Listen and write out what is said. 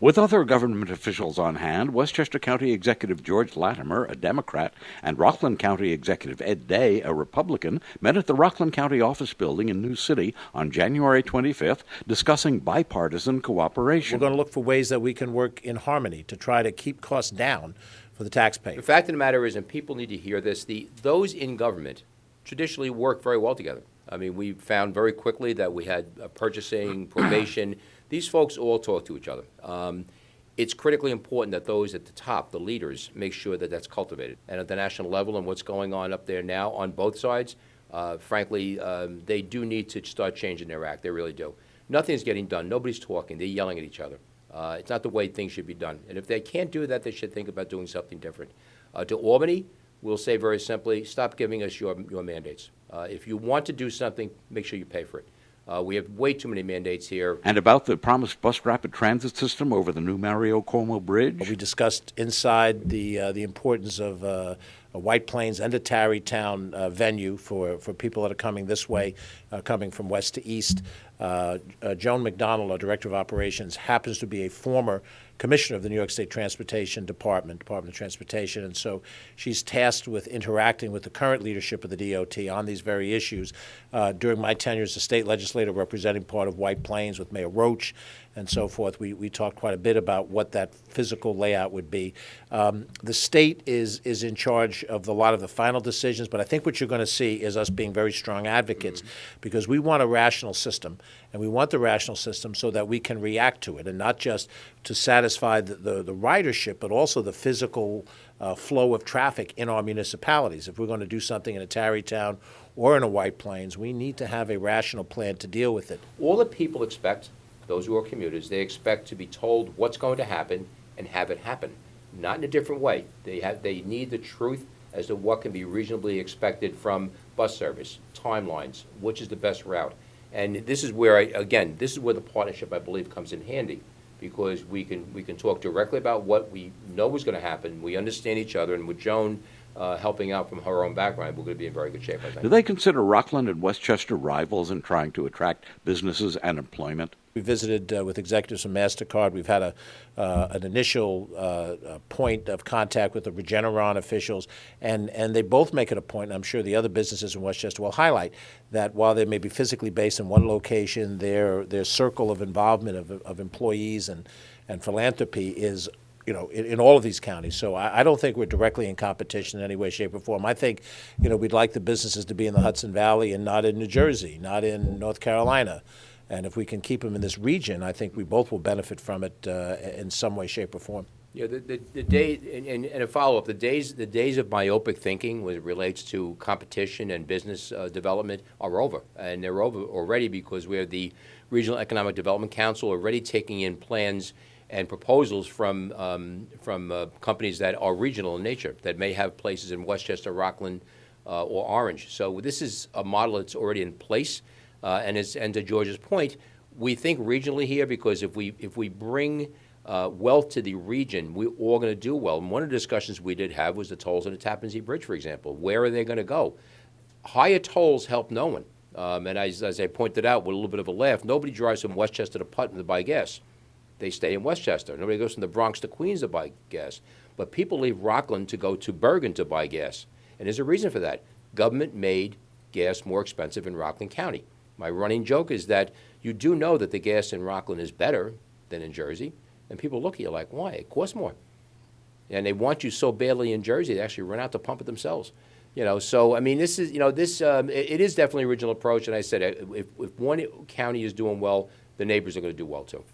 With other government officials on hand, Westchester County Executive George Latimer, a Democrat, and Rockland County Executive Ed Day, a Republican, met at the Rockland County Office Building in New City on January 25th, discussing bipartisan cooperation. We're going to look for ways that we can work in harmony to try to keep costs down for the taxpayer. The fact of the matter is, and people need to hear this, those in government traditionally work very well together. I mean, we found very quickly that we had purchasing, probation. These folks all talk to each other. It's critically important that those at the top, the leaders, make sure that that's cultivated. And at the national level and what's going on up there now on both sides, frankly, they do need to start changing their act. They really do. Nothing's getting done. Nobody's talking. They're yelling at each other. It's not the way things should be done. And if they can't do that, they should think about doing something different. To Albany, we'll say very simply, stop giving us your mandates. If you want to do something, make sure you pay for it. We have way too many mandates here. And about the promised bus rapid transit system over the new Mario Como Bridge? We discussed inside the importance of a White Plains and a Tarrytown venue for people that are coming this way, coming from west to east. Joan McDonald, our Director of Operations, happens to be a former commissioner of the New York State Transportation Department of Transportation, and so she's tasked with interacting with the current leadership of the DOT on these very issues. During my tenure as a state legislator representing part of White Plains with Mayor Roach and so forth, we talked quite a bit about what that physical layout would be. The state is in charge of a lot of the final decisions, but I think what you're going to see is us being very strong advocates because we want a rational system, and we want the rational system so that we can react to it and not just to satisfy the ridership, but also the physical flow of traffic in our municipalities. If we're going to do something in a Tarrytown or in a White Plains, we need to have a rational plan to deal with it. All that people expect, those who are commuters, they expect to be told what's going to happen and have it happen, not in a different way. They need the truth as to what can be reasonably expected from bus service, timelines, which is the best route. And this is where, this is where the partnership, I believe, comes in handy, because we can talk directly about what we know is going to happen. We understand each other, and with Joan helping out from her own background, we're going to be in very good shape, I think. Do they consider Rockland and Westchester rivals in trying to attract businesses and employment? We visited with executives from MasterCard. We've had an initial point of contact with the Regeneron officials, and they both make it a point, and I'm sure the other businesses in Westchester will highlight, that while they may be physically based in one location, their circle of involvement of employees and philanthropy is in all of these counties. So I don't think we're directly in competition in any way, shape, or form. I think, we'd like the businesses to be in the Hudson Valley and not in New Jersey, not in North Carolina. And if we can keep them in this region, I think we both will benefit from it in some way, shape, or form. Yeah, the day and a follow-up. The days of myopic thinking when it relates to competition and business development are over, and they're over already because we have the Regional Economic Development Council already taking in plans and proposals from companies that are regional in nature, that may have places in Westchester, Rockland, or Orange. So this is a model that's already in place. And to George's point, we think regionally here because if we bring wealth to the region, we're all going to do well. And one of the discussions we did have was the tolls on the Tappan Zee Bridge, for example. Where are they going to go? Higher tolls help no one. And as I pointed out with a little bit of a laugh, nobody drives from Westchester to Putnam to buy gas. They stay in Westchester. Nobody goes from the Bronx to Queens to buy gas. But people leave Rockland to go to Bergen to buy gas. And there's a reason for that. Government made gas more expensive in Rockland County. My running joke is that you do know that the gas in Rockland is better than in Jersey, and people look at you like, why? It costs more. And they want you so badly in Jersey, they actually run out to pump it themselves. So, I mean, this is, it is definitely a regional approach, and I said if one county is doing well, the neighbors are going to do well, too.